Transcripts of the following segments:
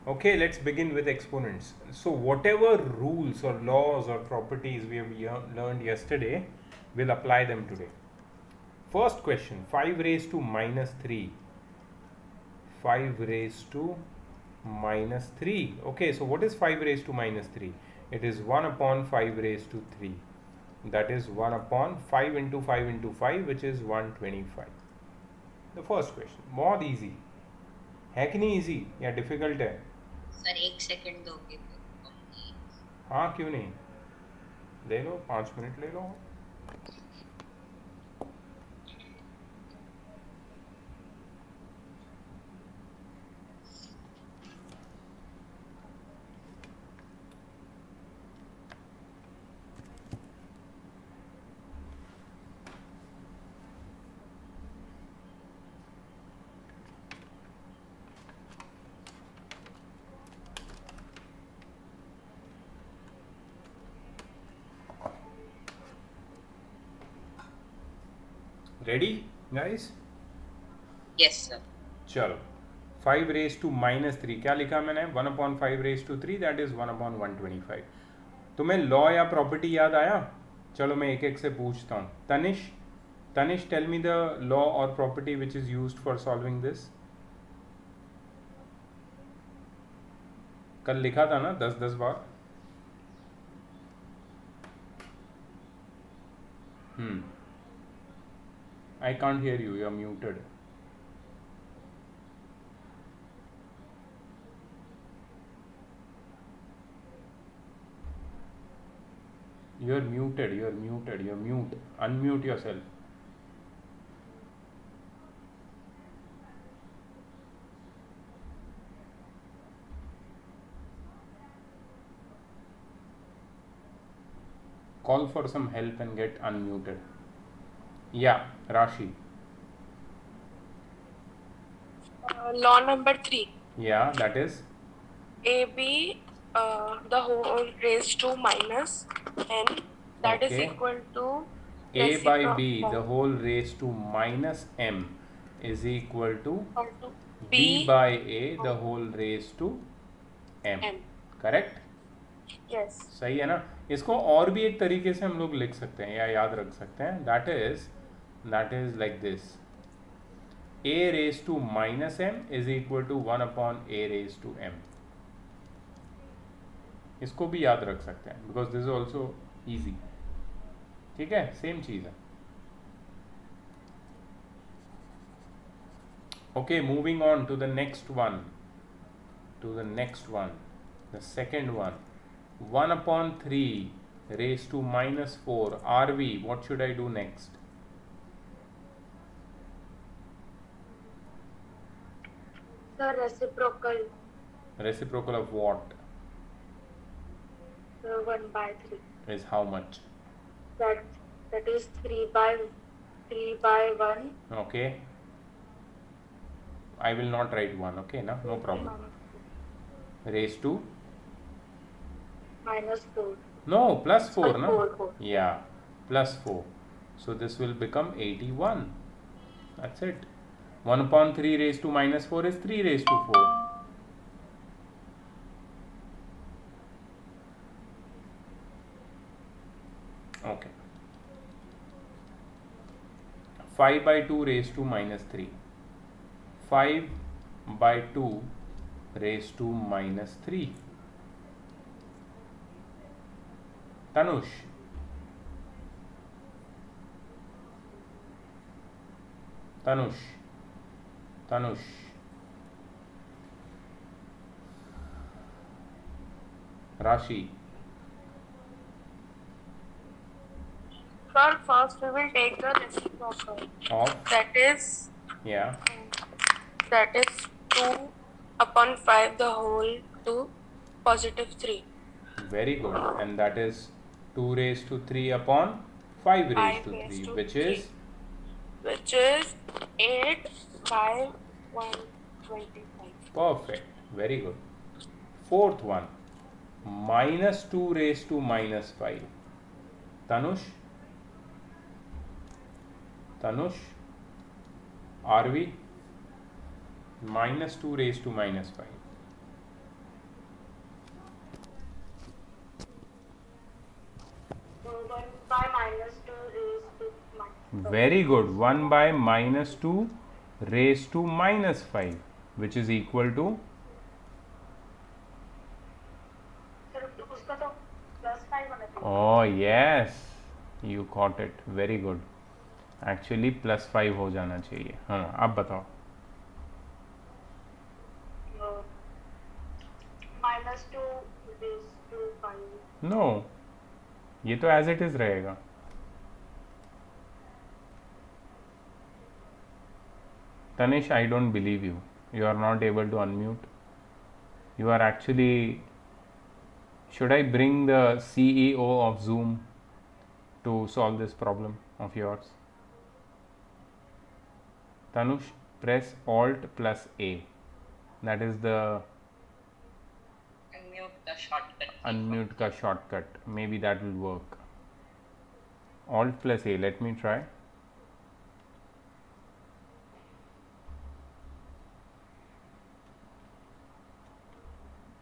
Okay, let's begin with exponents. So whatever rules or laws or properties we have learned yesterday, we'll apply them today. First question, 5 raised to minus 3. 5 raised to minus 3. Okay, so what is 5 raised to minus 3? It is 1 upon 5 raised to 3. That is 1 upon 5 into 5 into 5, which is 125. The first question, बहुत easy है कि नहीं? easy या difficult है? Sir 1 second दोगे तो हाँ, क्यों नहीं, ले लो, 5 मिनट ले लो. Ready guys? Yes sir. चलो, 5 रेज टू माइनस 3 क्या लिखा मैंने? 1 upon 5 raise to 3, that is 1 upon 125. तुम्हें लॉ या प्रॉपर्टी याद आया? चलो मैं एक एक से पूछता हूँ. Tanish tell me the law और property which is used for solving this. कल लिखा था ना 10-10 बार. I can't hear you. You are muted. You are muted. You are muted. You are mute. Unmute yourself. Call for some help and get unmuted. Yeah, Rashi. Law number 3. Yeah, that is AB the whole raised to minus n, that is okay. equal to A by B, the reciprocal whole raised to minus m is equal to to B by A, the whole raised to m. m. Correct? Yes. सही है ना? इसको और भी एक तरीके से हम लोग लिख सकते हैं या याद रख सकते हैं. That is like this. A raised to minus m is equal to 1 upon A raised to m. इसको भी याद रख सकते हैं because this is also easy. ठीक है, सेम चीज़ है. Okay, moving on to the next one. The second one. 1 upon 3 raised to minus 4. RV, what should I do next? The reciprocal Reciprocal of what? 1 by 3. Is how much? That is 3 by 1. Okay. I will not write 1, okay? No problem. Raised to? Minus 4. No, plus 4, Sorry, no? 4. Yeah, plus 4. So this will become 81. That's it. 1 upon 3 raised to minus 4 is 3 raised to 4. Okay. 5 by 2 raised to minus 3. 5 by 2 raised to minus 3. Tanush. Rashi. Sir, first we will take the reciprocal. Of? That is Yeah. 2 upon 5 the whole to positive 3. Very good. And that is 2 raised to 3 upon 5 raised to 3, which is 8 by 125. perfect. Very good. Fourth one, minus 2 raised to minus 5. Tanush, are we? Minus 2 raised to minus 5. Very good. 1 by minus 2 raised to minus 5, which is equal to, sir उसका तो +5 होना चाहिए. oh yes, you caught it. Very good. Actually +5 हो जाना चाहिए. हाँ, अब बताओ. -2 raised to 5. No, ये तो as it is रहेगा. Tanish, I don't believe you. You are not able to unmute. You are actually. Should I bring the CEO of Zoom to solve this problem of yours? Tanush, press Alt plus A. That is the Unmute the shortcut. unmute ka shortcut. Maybe that will work. Alt plus A. Let me try.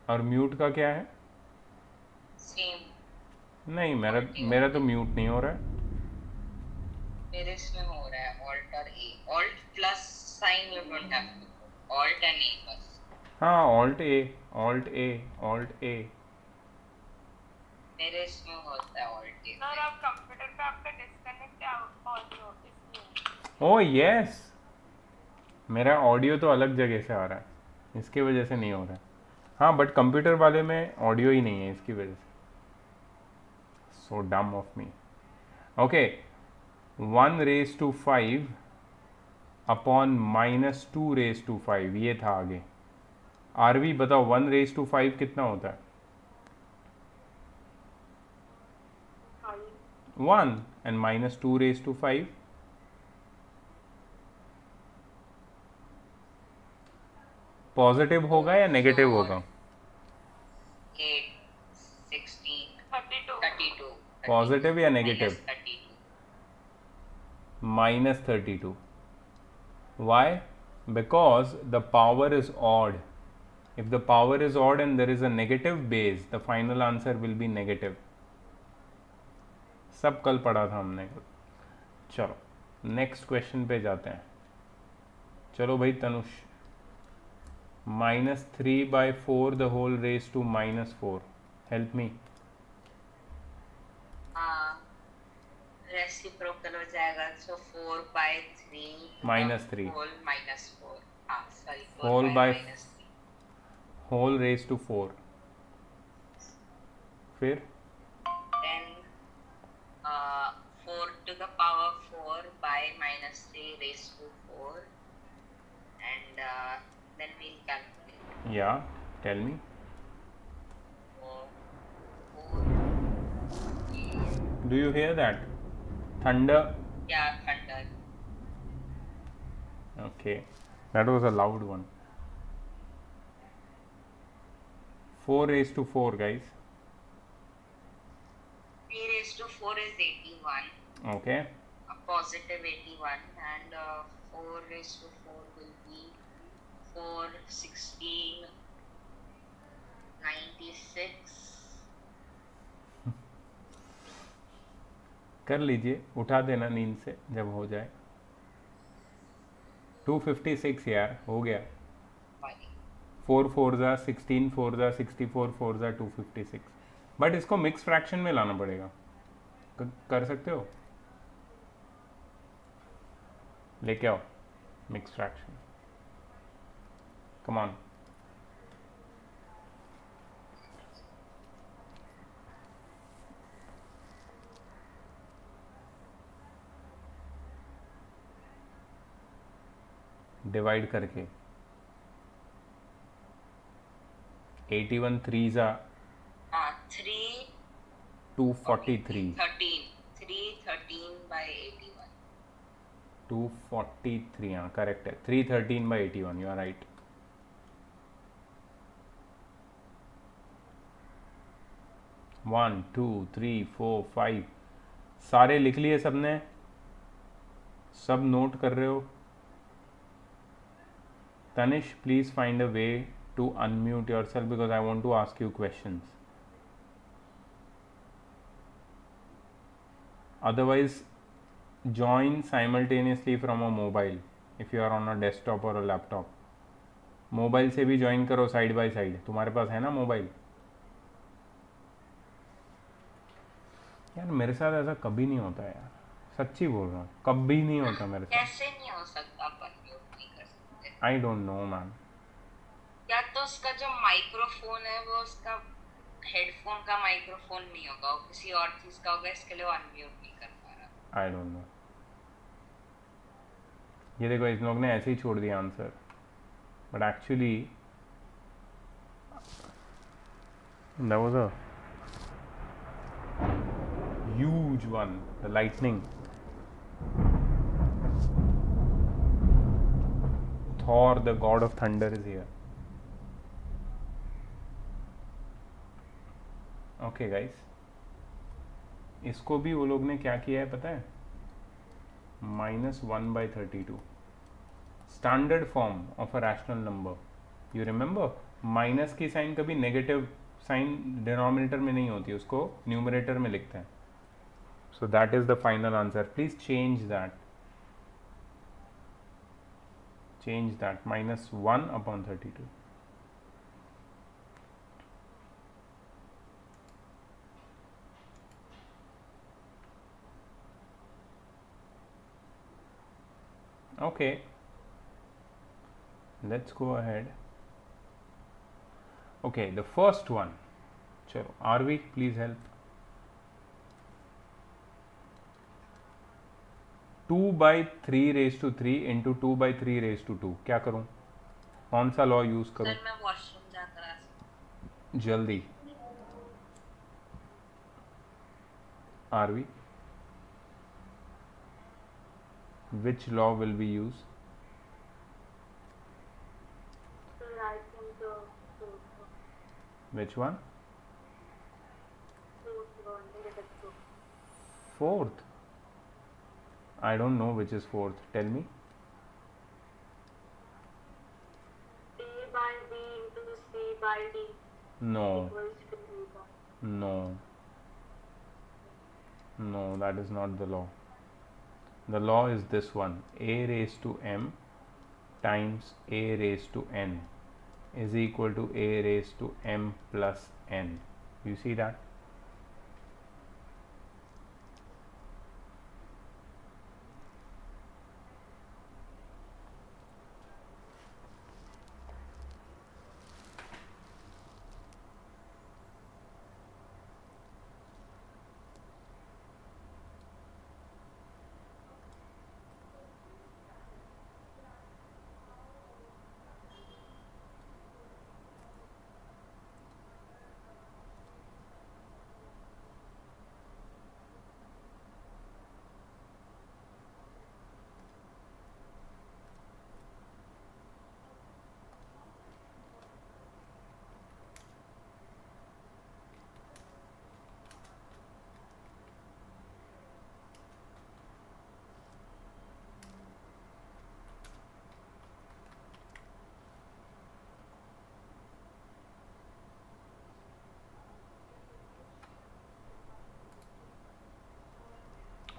और mute का क्या है? Same. नहीं, मेरा तो mute नहीं हो रहा है. मेरे इसमें हो रहा है Alt और A. Alt plus sign you don't have to put. Alt and A बस. हाँ, Alt A, Alt A, Alt A. मेरे इसमें होता है Alt A. सर आप कंप्यूटर पे आपका डिस्कनेक्ट ऑडियो इसमें. ओह यस, मेरा ऑडियो तो अलग जगह से आ रहा है, इसकी वजह से नहीं हो रहा है. हाँ, बट कंप्यूटर वाले में ऑडियो ही नहीं है, इसकी वजह से. सो डम of me. Okay, 1 raised to 5 upon -2 raised to 5, ये था आगे. आरवी बताओ, 1 raised to 5 कितना होता है? 1. And -2 raised to 5? पॉजिटिव होगा या नेगेटिव होगा? 8, 16, 32. 32. पॉजिटिव या negative? -32. -32. Why? Because the power is odd. If the power is odd and there is a negative base, the final answer will be negative. सब कल पढ़ा था हमने. चलो नेक्स्ट क्वेश्चन पे जाते हैं. चलो भाई Tanush, -3/4 the whole raised to -4. Help me. Reciprocal हो जाएगा. So 4/3 -3. whole -4. Sorry. Whole by -3. whole raised to 4. फिर Then 4 to the power 4 by -3 raised to 4, and then we'll calculate. yeah, tell me. 4. Do you hear that? Thunder. Yeah, thunder. Okay, that was a loud one. 4 raised to 4, guys. 3 raised to 4 is 81. Okay, A positive 81, and 4 raised to 4 will be 4, 16, 96. कर लीजिए, उठा देना नींद से जब हो जाए. 256 यार, हो गया. 4 4 जा 16, 4 जा 64, 4 जा 256. बट इसको मिक्स फ्रैक्शन में लाना पड़ेगा. कर सकते हो? लेके आओ mix fraction. Come on. Divide करके 81 3 जा 3 243. 13. 313 by 81. 243, हाँ करेक्ट है. 313/81, यू आर राइट. वन 2 3 4 5 सारे लिख लिए सबने? सब नोट कर रहे हो? Tanish, please find a way to unmute yourself because I want to ask you questions. Otherwise, join simultaneously from a mobile if you are on a desktop or a laptop. Mobile से भी join करो side by side. तुम्हारे पास है ना mobile? यार मेरे साथ ऐसा कभी नहीं होता यार, सच्ची बोल रहा हूँ, कभी नहीं होता मेरे साथ. कैसे नहीं हो सकता, अपन म्यूट नहीं कर सकते? I don't know ma'am. या तो उसका जो माइक्रोफोन है वो उसका हेडफोन का माइक्रोफोन नहीं होगा, वो किसी और चीज का होगा, इसके लिए वो अनम्यूट नहीं कर पा रहा. I don't know. ये देखो इस लोग ने ऐसे ही छोड़ दिया answer, but actually that was a huge one, the lightning. Thor, the god of thunder, is here. Okay guys, इसको भी वो लोग ने क्या किया है पता है? -1/32 standard form of a rational number. You remember, minus की साइन कभी नेगेटिव साइन डिनोमिनेटर में नहीं होती, उसको न्यूमरेटर में लिखते हैं. So that is the final answer. Please change that, -1/32. Okay, let's go ahead. Okay, the first one. Chalo, Arvi, please help. 2/3 into 2/3 क्या करूं? कौन सा लॉ यूज करूं? सर मैं वॉशरूम जाकर आ सकता जल्दी. Arvi, which law will we use? I think the fourth one. Which one? Fourth one, negative two. Fourth. I don't know which is fourth. Tell me. A by B into C by D No, equals to B by. no, no, that is not the law. The law is this one: a raised to m times a raised to n is equal to a raised to m plus n. You see that?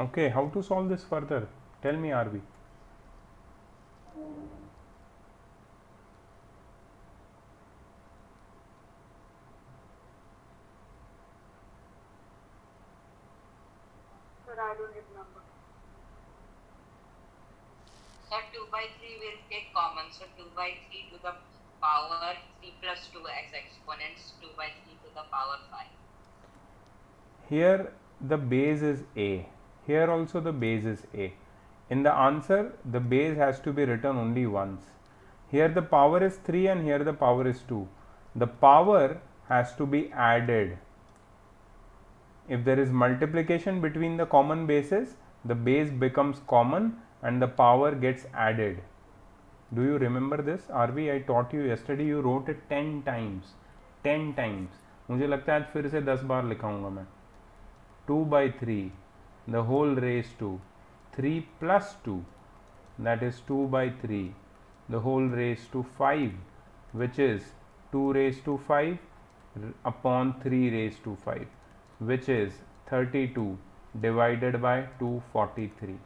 Okay, how to solve this further? Tell me, Arvi. But I don't remember. So 2/3 will take common, so 2/3 to the power 3 plus 2 as exponents, 2/3 to the power 5. Here the base is a. Here also the base is a. In the answer, the base has to be written only once. Here the power is 3 and here the power is 2. The power has to be added. If there is multiplication between the common bases, the base becomes common and the power gets added. Do you remember this? Arvi, I taught you yesterday, you wrote it 10 times. 10 times. मुझे लगता है आज फिर से 10 बार लिखाऊंगा मैं. 2/3 the whole raised to 3 plus 2, that is 2/3 the whole raised to 5, which is 2 raised to 5 upon 3 raised to 5, which is 32 divided by 243.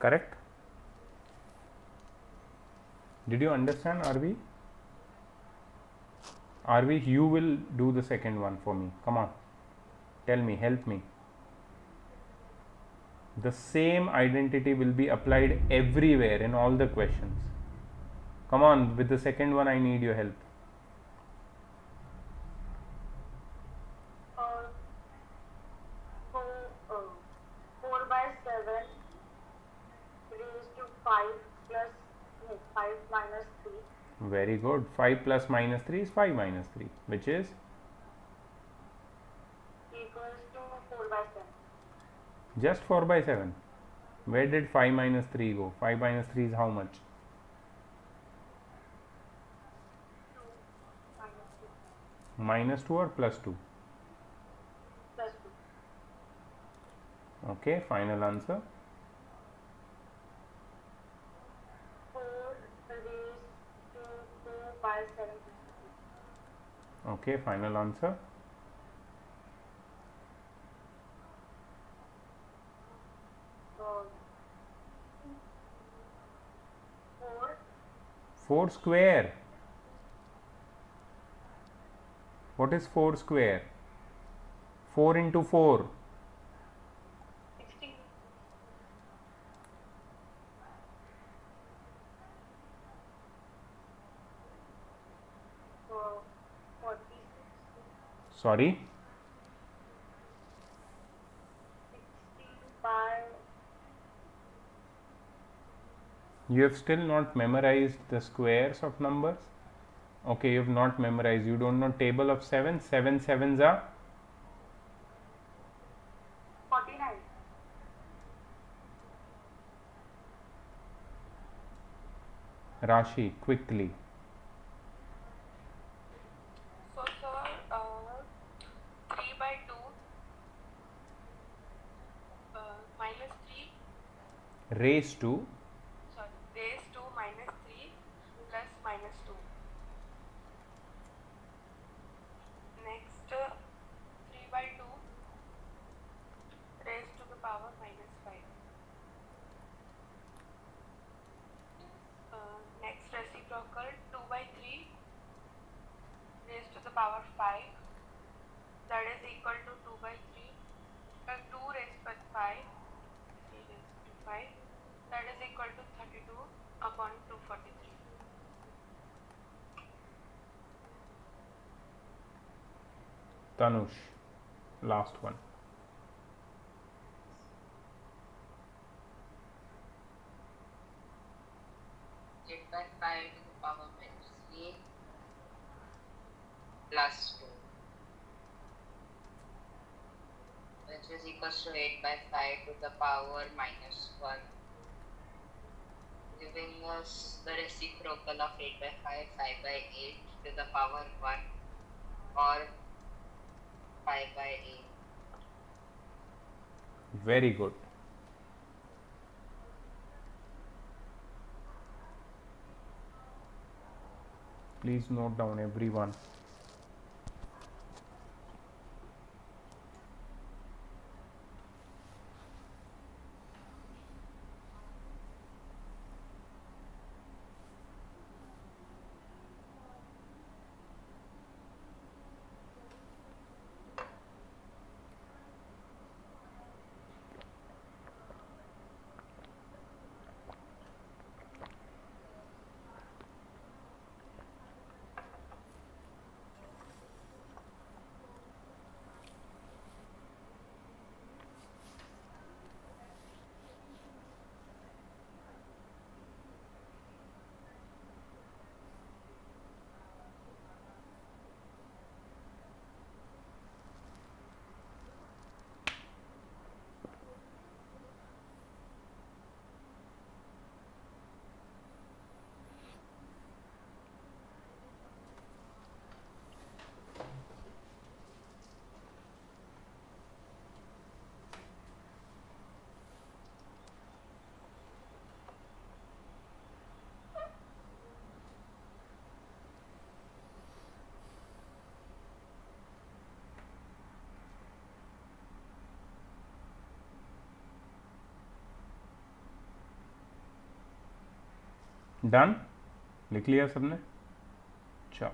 Correct? Did you understand, Arvi? Arvi, you will do the second one for me. Come on. Tell me, help me. The same identity will be applied everywhere in all the questions. Come on, with the second one, I need your help. Uh, 4 by 7 raised to 5 plus 5 minus 3 Very good. 5 plus minus 3 is 5 minus 3, which is equals to 4 by 7. just 4 by 7. Where did 5 minus 3 go? 5 minus 3 is how much? 2 minus 2 Minus 2 or plus 2? plus 2. Okay, final answer. 4 raised to 2 by 7 Okay, final answer. uh, 4 4 square. What is 4 square? 4 into 4. 16 46 Sorry. 16 by You have still not memorized the squares of numbers. Okay, you have not memorized. You don't know table of 7. 7 sevens are 49. Rashi, quickly. So, sir, 3 by 2 minus 3, Raise to sorry, raised to minus 3 plus minus 2. Next, 3 by 2 raised to the power minus 5. Next reciprocal, 2 by 3 raised to the power 5, that is equal to 2 by 3 plus 2 raised by 5, 3 raised to 5, that is equal to 32 upon 243. Tanush. Last one. 8 by 5 to the power minus 3 plus 2, which is equals to 8 by 5 to the power minus 1, giving us the reciprocal of 8 by 5, 5 by 8 to the power 1 or 5 by 8. Very good. Please note down, everyone. Done, लिख लिया सबने? चलो,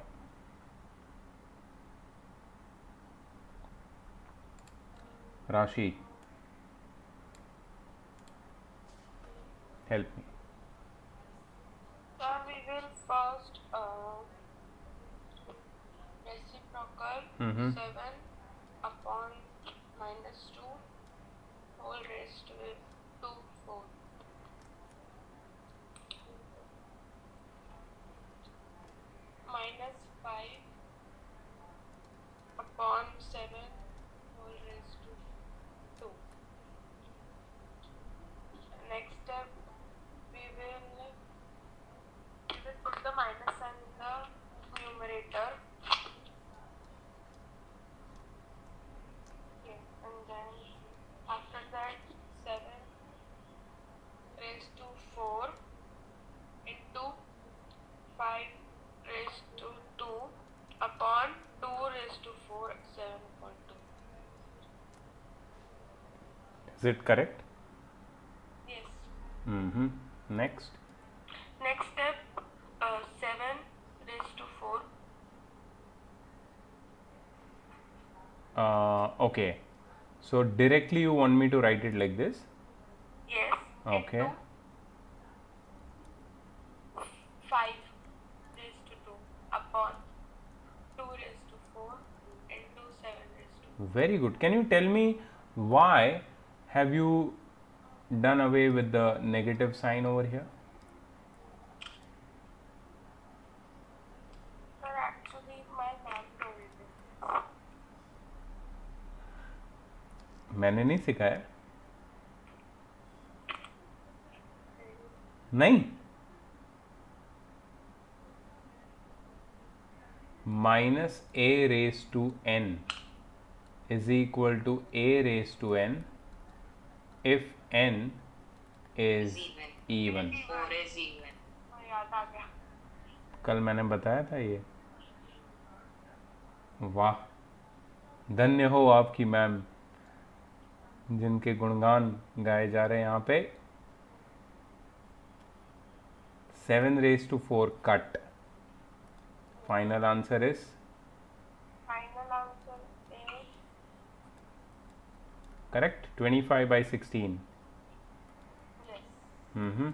राशि, help me. So we will first reciprocal Mhm. 7 upon -2 whole raised to 2 4 -5 upon 7 whole raised to 2. Next step, we will put the minus sign in the numerator. Okay, and then after that 7 raised to 4 into 5 raised to 2 upon 2 raised to 4 7.2. Is it correct? Yes. Mm-hmm. Next. Next step, 7 raised to 4. Okay. So directly you want me to write it like this? Yes. Okay. Into 5 raised to 2 upon 2 raised to 4 into 7 raised to 4. Very good. Can you tell me why have you done away with the negative sign over here? Sir, actually my mom told me. मैंने नहीं सिखाया. नहीं. Minus a raised to n is equal to a raised to n if n is even. 4 is even. हाँ, याद आ गया. कल मैंने बताया था ये. वाह, धन्य हो आपकी मैम जिनके गुणगान गाए जा रहे हैं यहाँ पे. 7 raised to 4 cut. Final answer is Final answer is correct. 25 by 16. yes. Mm-hmm.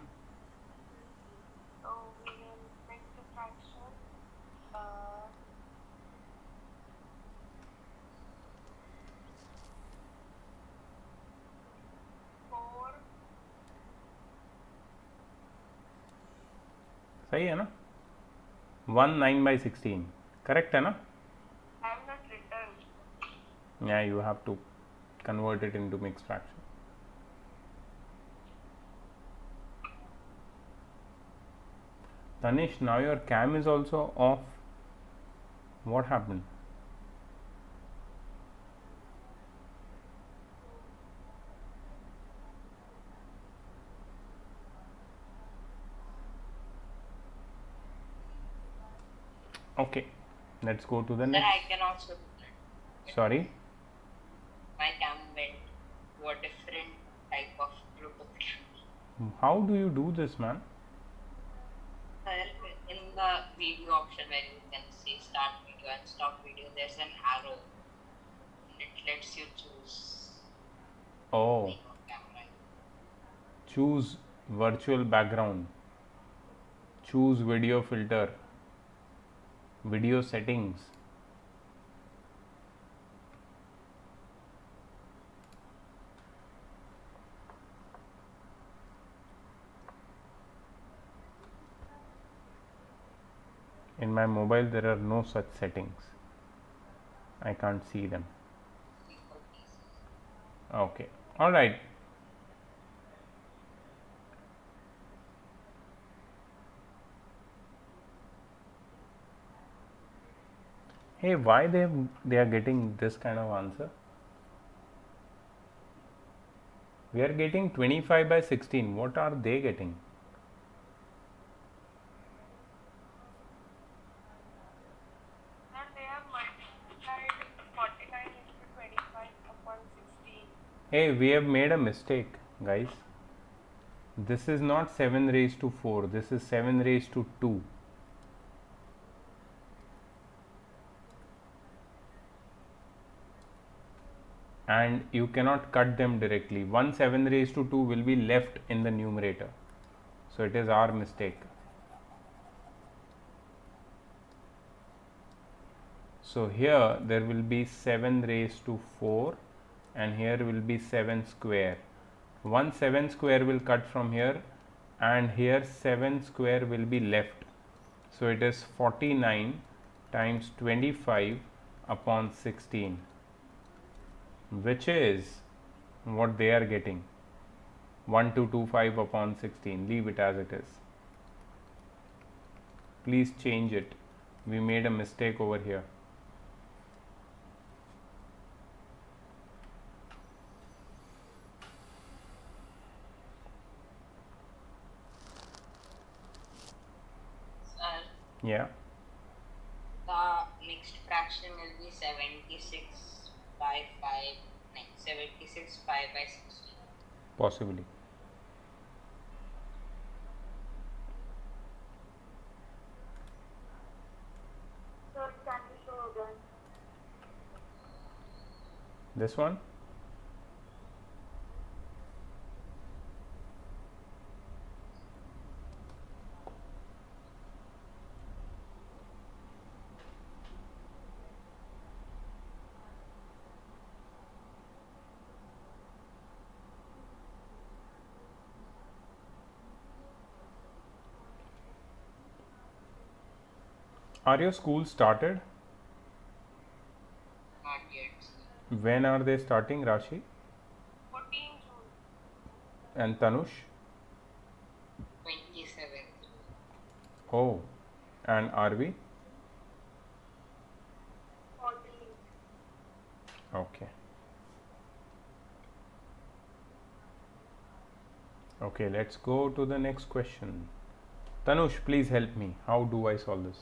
So we will make the fraction. 4 सही है ना? 1 9 by 16. करेक्ट है ना? I have not written. Yeah, you have to convert it into mixed fraction. Tanish, now your cam is also off. What happened? Okay, let's go to the Sir, I next. can also do that. Sorry. My cam went to a different type of Bluetooth cam. How do you do this, man? Sir, in the video option where you can see start video and stop video, there's an arrow. And it lets you choose Oh, the camera. choose virtual background. Choose video filter. Video settings. In my mobile, there are no such settings. I can't see them. Okay. All right. Hey, why they are getting this kind of answer? We are getting 25 by 16. What are they getting? And they have multiplied 49 into 25 upon 16. Hey, we have made a mistake, guys. This is not 7 raised to 4, this is 7 raised to 2. And you cannot cut them directly. 1 7 raised to 2 will be left in the numerator. So it is our mistake. So here there will be 7 raised to 4 and here will be 7 square. 1 7 square will cut from here and here 7 square will be left. So it is 49 times 25 upon 16, which is what they are getting, 1225 upon 16. Leave it as it is. Please change it. We made a mistake over here. Sir, Yeah, the next fraction will be 76 by 5, no, 76 5 by 16. possibly. Sir, can you show again? This one? Are your schools started? Not yet, sir. When are they starting, Rashi 14 June. and Tanush? 27th. Oh, and Arvi? 14. Okay. Okay, let's go to the next question. Tanush, please help me. How do I solve this?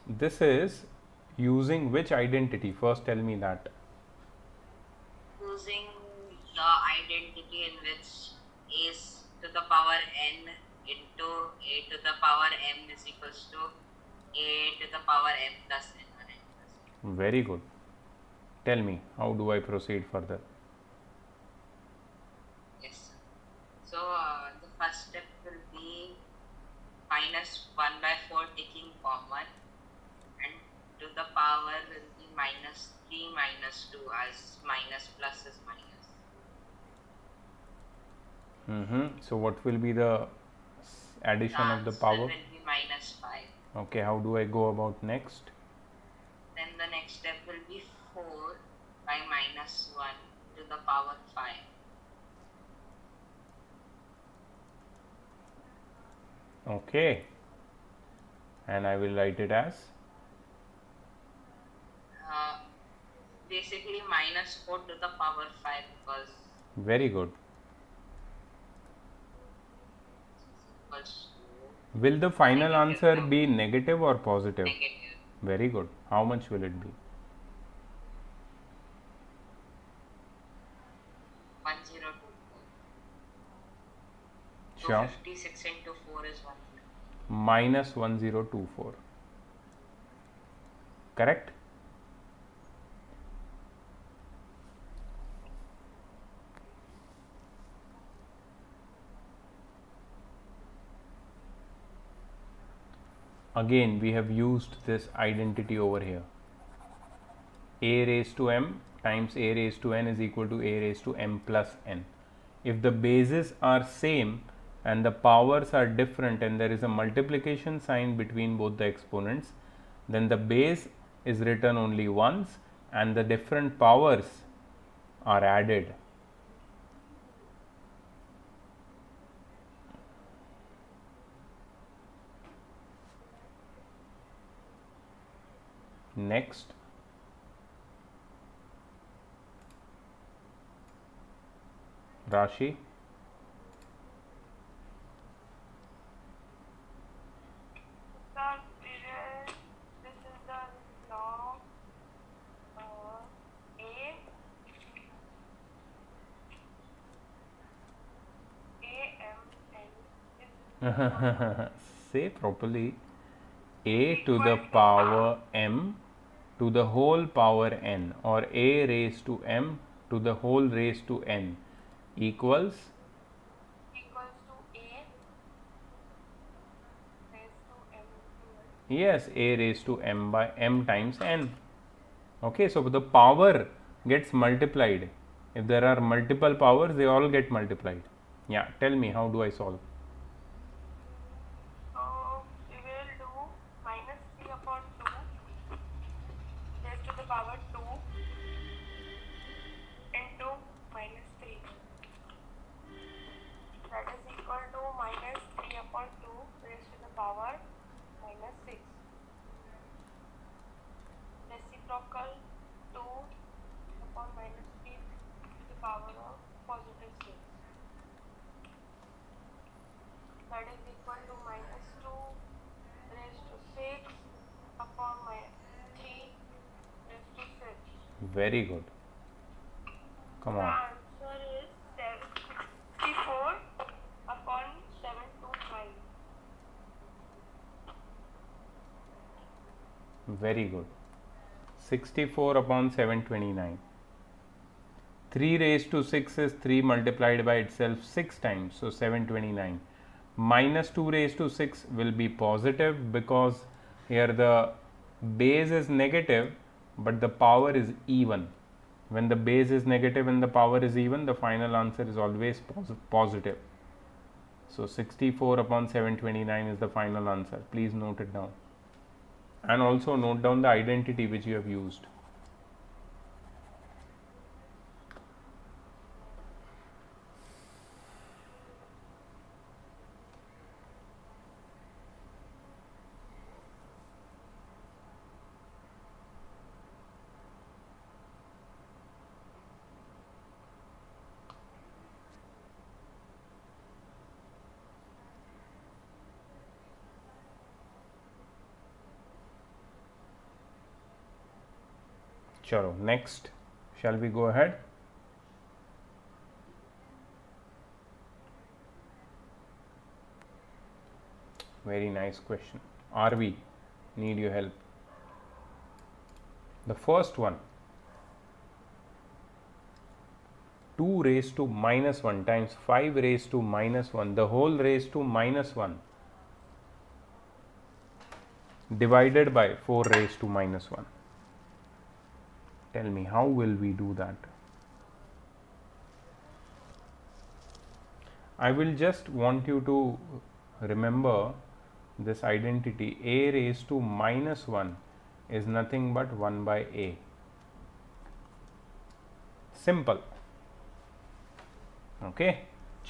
This is using which identity? First, tell me that. Using the identity in which a to the power n into a to the power m is equals to a to the power m plus n or n plus n. Very good. Tell me, how do I proceed further? Yes, sir. So the first step will be minus 1 by 4 taking common, and to the power will be minus 3 minus 2, as minus plus is minus. So, what will be the addition of the Answer power? will be minus 5. Okay, how do I go about next? Then the next step will be 4 by minus 1 to the power 5. Okay, and I will write it as Basically minus 4 to the power 5, because very good. equals Will the final Negative answer two. be negative or positive? to negative. Very good. How much will it be? 1024. Sure. 256 into 4 is 1. Minus 1024. Correct? Again, we have used this identity over here. A raised to m times a raised to n is equal to a raised to m plus n. If the bases are same and the powers are different and there is a multiplication sign between both the exponents, then the base is written only once and the different powers are added. Next, Rashi. Sir, this is the law A Say properly. A to the power m to the whole power n, or a raised to m to the whole raised to n equals, equals to a raised to m into n. yes, a raised to m by m times n. Okay, so the power gets multiplied. If there are multiple powers, they all get multiplied. Yeah, tell me, how do I solve? So we will do minus 3 upon 2 raised to the power 2 into minus 3. That is equal to minus 3 upon 2 raised to the power minus 6. Reciprocal 2 upon minus 3 to the power of positive 6. That is equal to minus 2 raised to 6 upon 3 raised to 6. Very good. Come The on. answer is 64 upon 729. Very good. 64 upon 729. 3 raised to 6 is 3 multiplied by itself 6 times, so 729. Minus 2 raised to 6 will be positive because here the base is negative but the power is even. When the base is negative and the power is even, the final answer is always positive. So 64 upon 729 is the final answer. Please note it down. And also note down the identity which you have used. Chalo, next, shall we go ahead? Very nice question. RV, need your help. The first one, 2 raised to minus 1 times 5 raised to minus 1, the whole raised to minus 1 divided by 4 raised to minus 1. Tell me, how will we do that? I will just want you to remember this identity. A raised to minus 1 is nothing but 1 by a. Simple. Okay,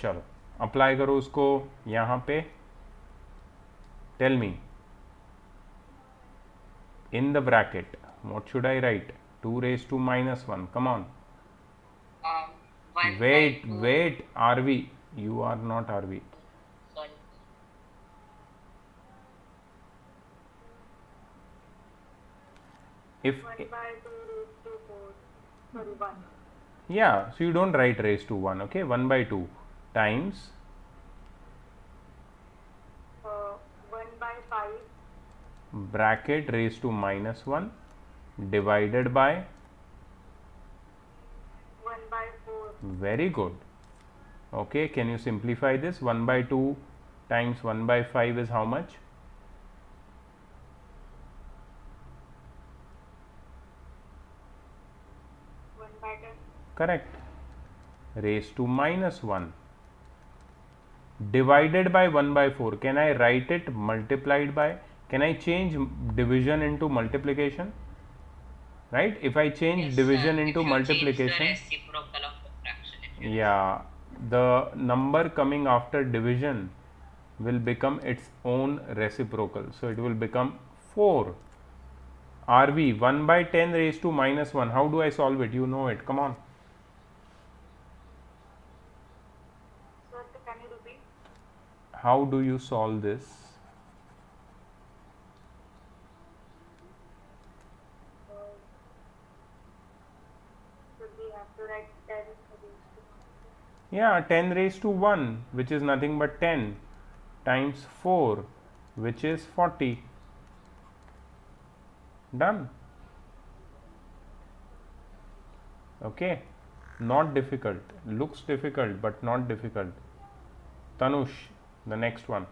चलो apply करो उसको यहाँ पे. Tell me, in the bracket, what should I write? 2 raised to minus 1. Come on. 1 Wait, by 2. wait, RV. You are not RV. Sorry. If 1 by 2 raised to 4. Sorry, 1. yeah, so you don't write raised to 1. Okay, 1 by 2 times 1 by 5. bracket raised to minus 1 divided by. 1 by 4. Very good. Okay, can you simplify this? 1 by 2 times 1 by 5 is how much? 1 by 10. Correct. Raised to minus 1 divided by 1 by 4. Can I write it multiplied by? Can I change division into multiplication? Right? If I change Yes, division if into you change the multiplication, reciprocal of the fraction, if you yeah, the number coming after division will become its own reciprocal. So it will become 4. RV, 1 by 10 raised to minus 1. How do I solve it? You know it. Come on. Sir, can you repeat? How do you solve this? So we have to write 10 raised to 1. Yeah, 10 raised to 1, which is nothing but 10. times 4, which is 40. Done. Okay, not difficult. Looks difficult but not difficult. Tanush, the next one.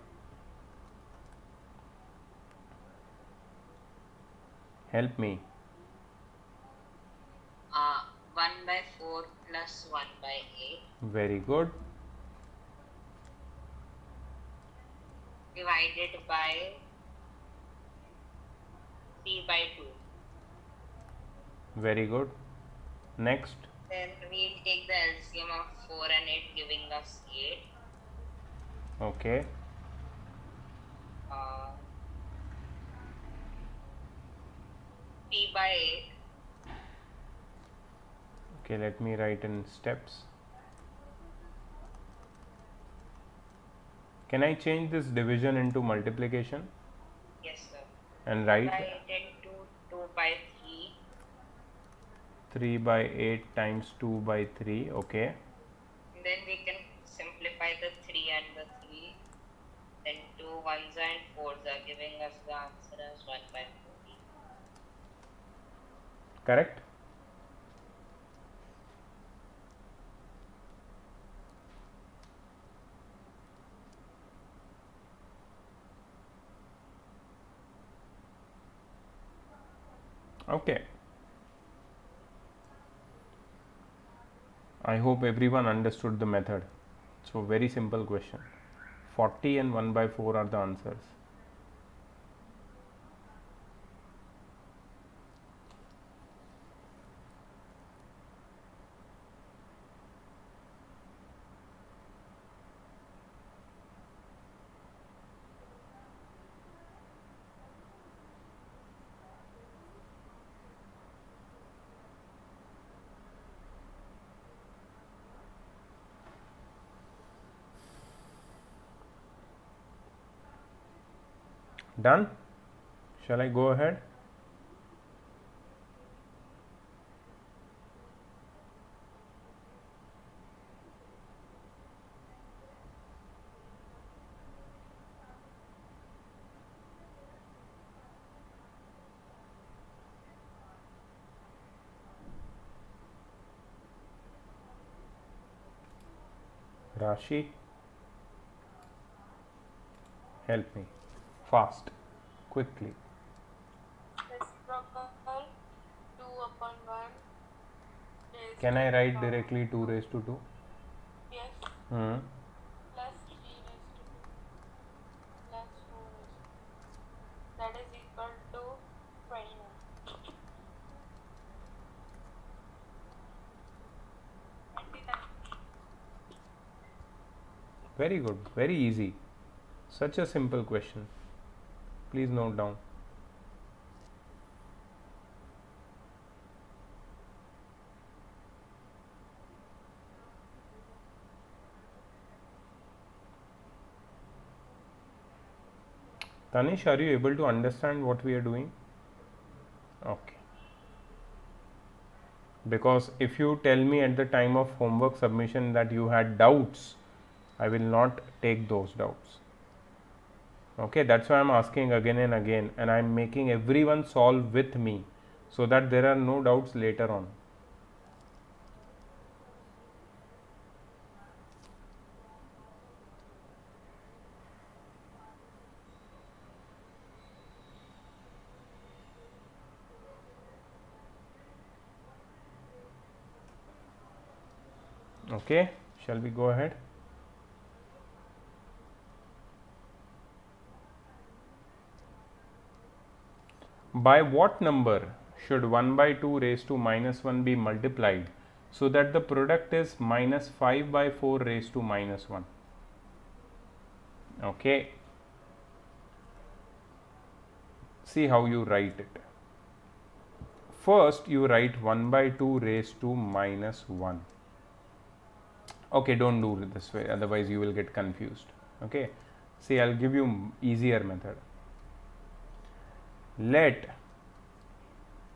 Help me. 1 by 4 plus 1 by 8 Very good. divided by 3 by 2. Very good. Next. Then we'll take the LCM of 4 and 8, giving us 8. Okay. P by 8. Okay, let me write in steps. Can I change this division into multiplication Yes, sir. and write By 8 into 2 by 3. 3 by 8 times 2 by 3? Okay. And then we can simplify the 3 and the 3. Then 2 1s and 4s are giving us the answer as 1 by 40. Correct? Okay. I hope everyone understood the method. So very simple question. 40 and 1 by 4 are the answers. Done? Shall I go ahead? Rashi, help me. Fast, quickly. Reciprocal 2 upon 1 is Can I write directly 2 raised to 2? yes plus 3 raised to 2 plus 4 raised to 2. That is equal to 21. 29. Very good, very easy. Such a simple question. Please note down. Tanish, are you able to understand what we are doing? Okay. Because if you tell me at the time of homework submission that you had doubts, I will not take those doubts. Okay, that's why I'm asking again and again, and I'm making everyone solve with me so that there are no doubts later on. Okay, shall we go ahead? By what number should 1 by 2 raised to minus 1 be multiplied so that the product is minus 5 by 4 raised to minus 1? Okay. See how you write it. First, you write 1 by 2 raised to minus 1. Okay, don't do it this way, otherwise you will get confused. Okay, see, I'll give you easier method. Let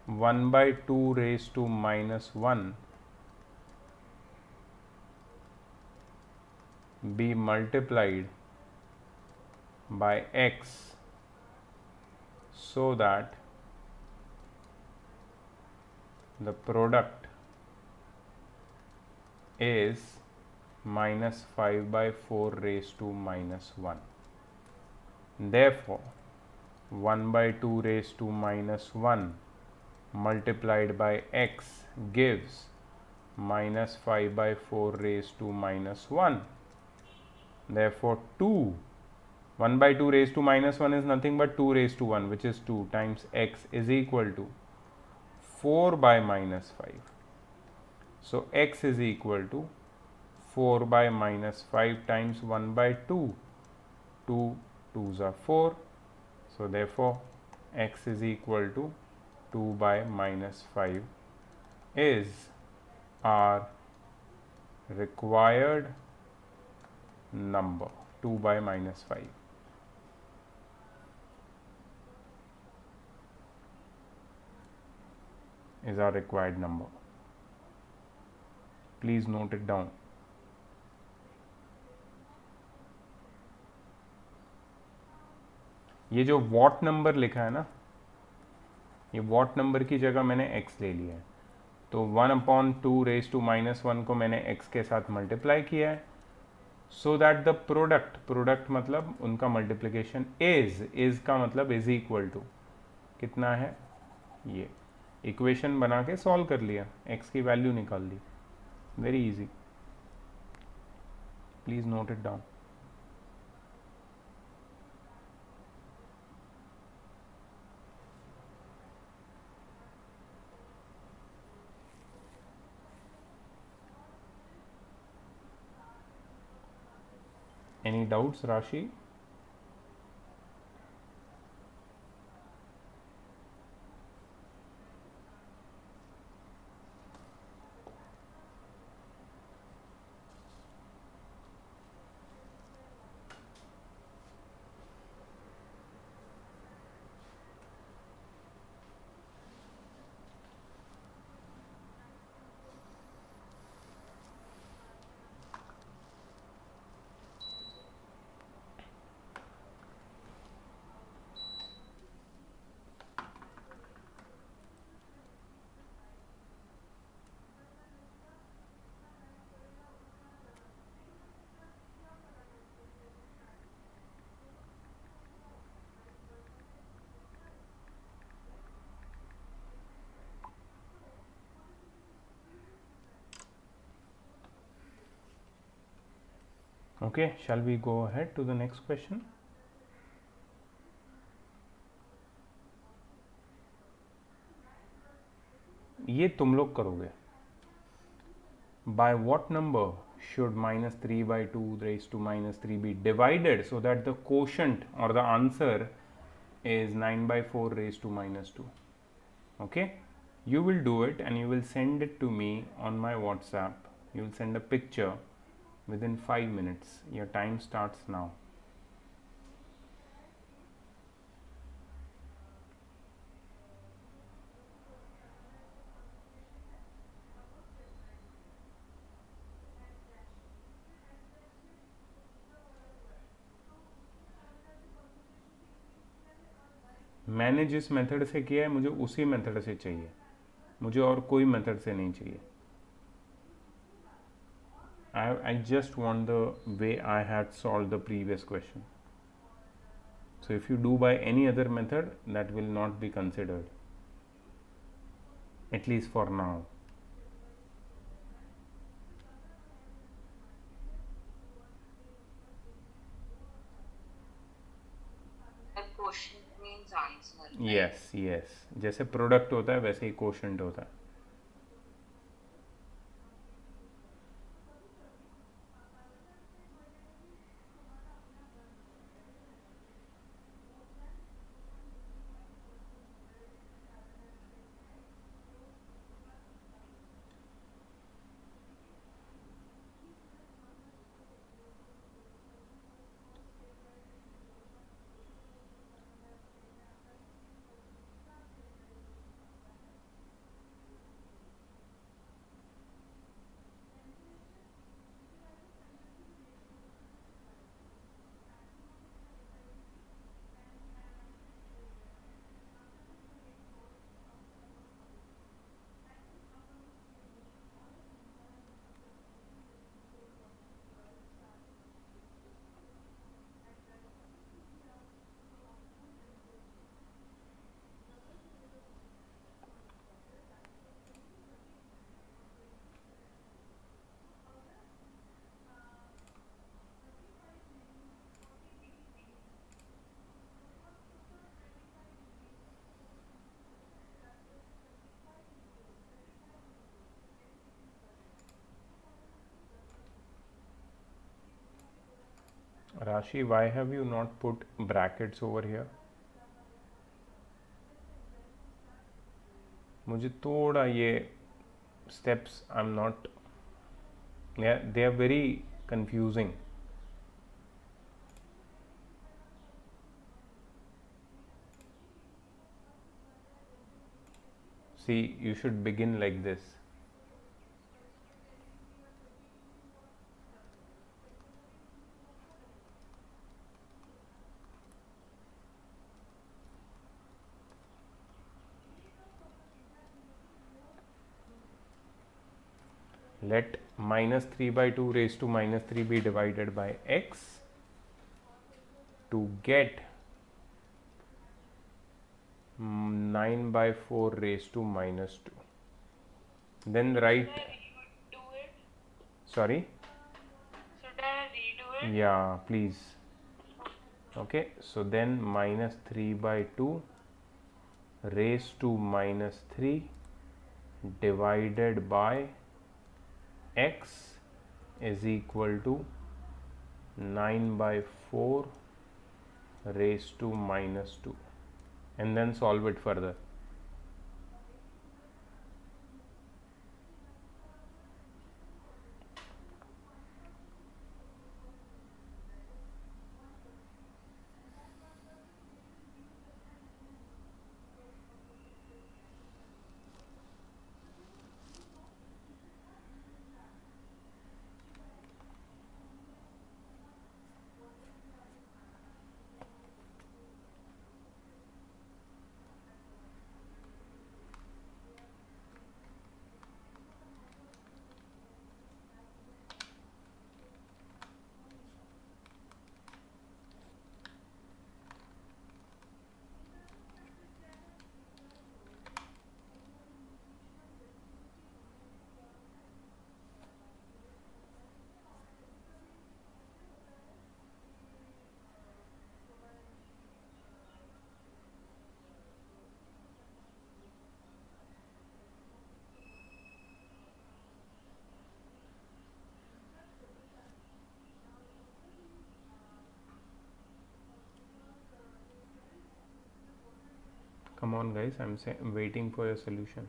1 by 2 raised to minus 1 be multiplied by x so that the product is minus 5 by 4 raised to minus 1. Therefore, 1 by 2 raised to minus 1 multiplied by x gives minus 5 by 4 raised to minus 1. Therefore, 1 by 2 raised to minus 1 is nothing but 2 raised to 1, which is 2 times x is equal to 4 by minus 5. So, x is equal to 4 by minus 5 times 1 by 2. 2 2s are 4. So, therefore, x is equal to 2 by minus 5 is our required number. 2 by minus 5 is our required number. Please note it down. ये जो what number लिखा है ना, ये what number की जगह मैंने x ले लिया है, तो 1/2 रेज टू माइनस 1 को मैंने x के साथ मल्टीप्लाई किया है, सो दैट द प्रोडक्ट मतलब उनका मल्टीप्लिकेशन इज का मतलब इज इक्वल टू कितना है, ये इक्वेशन बना के सॉल्व कर लिया, x की वैल्यू निकाल दी, very easy. Please note it down. Any doubts, Rashi? Okay, shall we go ahead to the next question? ये तुम लोग करोगे. By what number should minus 3 by 2 raised to minus 3 be divided so that the quotient or the answer is 9 by 4 raised to minus 2? Okay, you will do it and you will send it to me on my WhatsApp. You will send a picture within 5 minutes. Your time starts now. मैंने जिस method से किया है मुझे उसी method से चाहिए, मुझे और कोई मेथड से नहीं चाहिए. I just want the way I had solved the previous question. So if you do by any other method, that will not be considered, at least for now. The quotient means answer. Yes, yes. जैसे product होता है वैसे ही quotient होता है. Rashi, why have you not put brackets over here? मुझे थोड़ा ये steps I'm not, yeah, they are very confusing. See, you should begin like this. Let minus 3 by 2 raised to minus 3 be divided by x to get 9 by 4 raised to minus 2. Then write, Should I redo it? sorry, Should I redo it? yeah, please. Okay, so then minus 3 by 2 raised to minus 3 divided by x is equal to 9 by 4 raised to minus 2, and then solve it further. Come on guys, I'm waiting for your solution.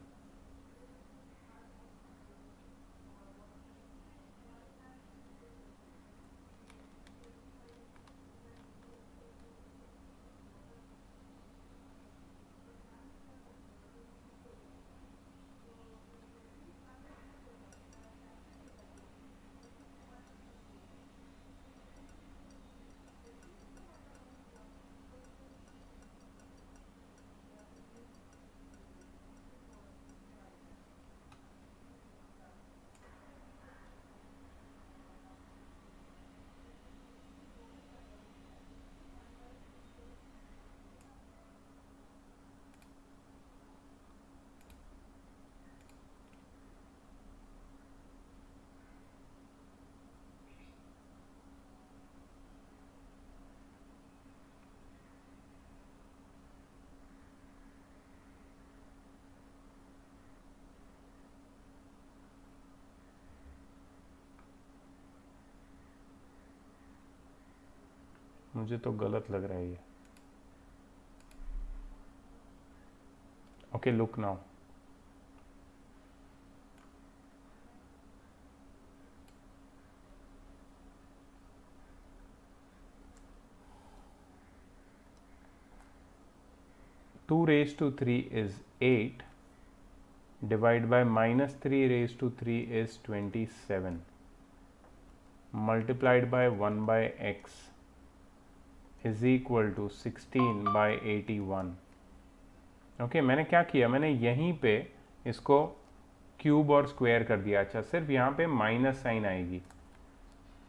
मुझे तो गलत लग रहा है ये. Okay, look now. Two raised to 3 is 8. Divide by minus 3 raised to 3 is 27. Multiplied by 1 by x is equal to 16 by 81. Okay मैंने क्या किया, मैंने यहीं पे इसको क्यूब और स्क्वायर कर दिया. अच्छा, सिर्फ यहाँ पे माइनस साइन आएगी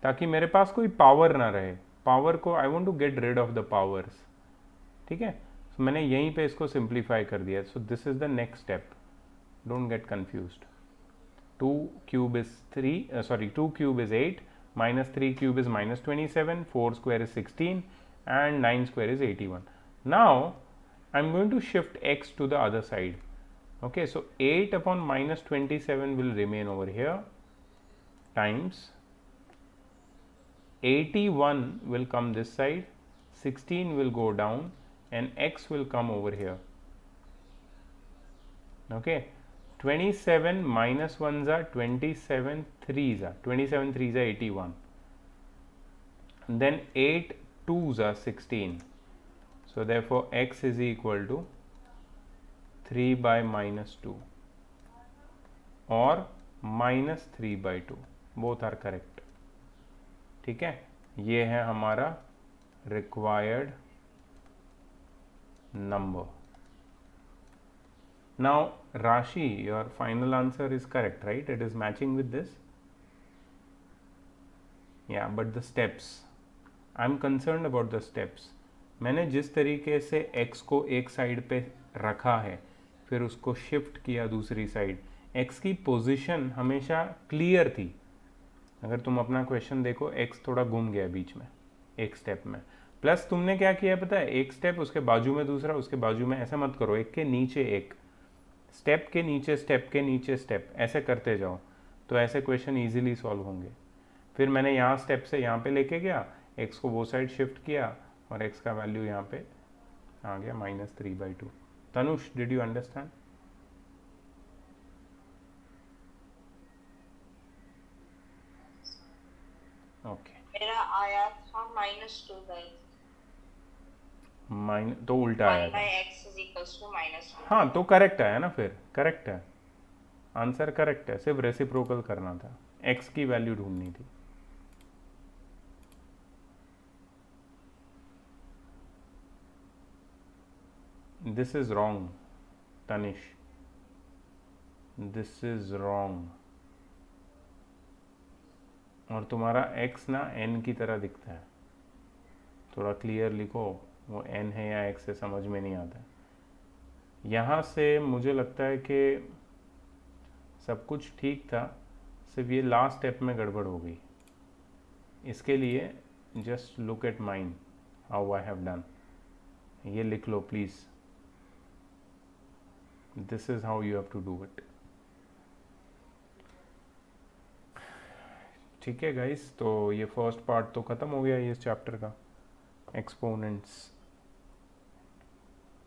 ताकि मेरे पास कोई पावर ना रहे. पावर को I want to get rid of the powers. ठीक है, so मैंने यहीं पे इसको सिंप्लीफाई कर दिया. So this is the next step, don't get confused. 2 cube is 3, sorry, 2 cube is 8, minus 3 cube is minus 27, 4 square is 16, and 9 square is 81. Now I'm going to shift x to the other side. Okay, so 8 upon minus 27 will remain over here times 81 will come this side, 16 will go down, and x will come over here. Okay, 27 minus 1s are 27 3s are 27 3s are 81. And then 8 2s are 16. So therefore x is equal to 3 by minus 2 or minus 3 by 2. Both are correct. ठीक है, ये है हमारा required number. Now Rashi, your final answer is correct, right? It is matching with this. Yeah, but the steps, I'm concerned about the steps. मैंने जिस तरीके से x को एक साइड पे रखा है, फिर उसको शिफ्ट किया दूसरी साइड, x की पोजीशन हमेशा क्लियर थी. अगर तुम अपना क्वेश्चन देखो, x थोड़ा घूम गया बीच में एक स्टेप में. प्लस तुमने क्या किया पता है, एक स्टेप उसके बाजू में दूसरा, उसके बाजू में, ऐसा मत करो, एक के नीचे एक, स्टेप के नीचे स्टेप के नीचे स्टेप, ऐसे करते जाओ तो ऐसे क्वेश्चन इजीली सॉल्व होंगे. फिर मैंने यहाँ स्टेप से यहाँ पे लेके गया, x को वो साइड शिफ्ट किया और x का वैल्यू यहाँ पे आ गया -3/2. Tanush, did you understand? Okay. मेरा आया था -2 गाइस. तो उल्टा आया 1 था. by x is equals to -2. हाँ, तो करेक्ट आया ना, फिर करेक्ट है, आंसर करेक्ट है. सिर्फ रेसिप्रोकल करना था, x की वैल्यू ढूंढनी थी. This is wrong Tanish, this is wrong. और तुम्हारा x ना n की तरह दिखता है. थोड़ा क्लियर लिखो, वो n है या x है समझ में नहीं आता. यहाँ से मुझे लगता है कि सब कुछ ठीक था, सिर्फ ये लास्ट स्टेप में गड़बड़ हो गई. इसके लिए just look at mine how I have done. ये लिख लो please. This is how you have to do it. ठीक है गाइस, तो ये फर्स्ट पार्ट तो ख़त्म हो गया ये इस चैप्टर का, एक्सपोनेंट्स.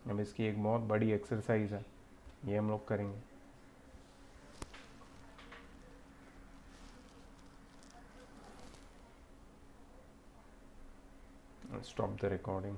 अब इसकी एक बहुत बड़ी एक्सरसाइज है, ये हम लोग करेंगे. Stop the recording.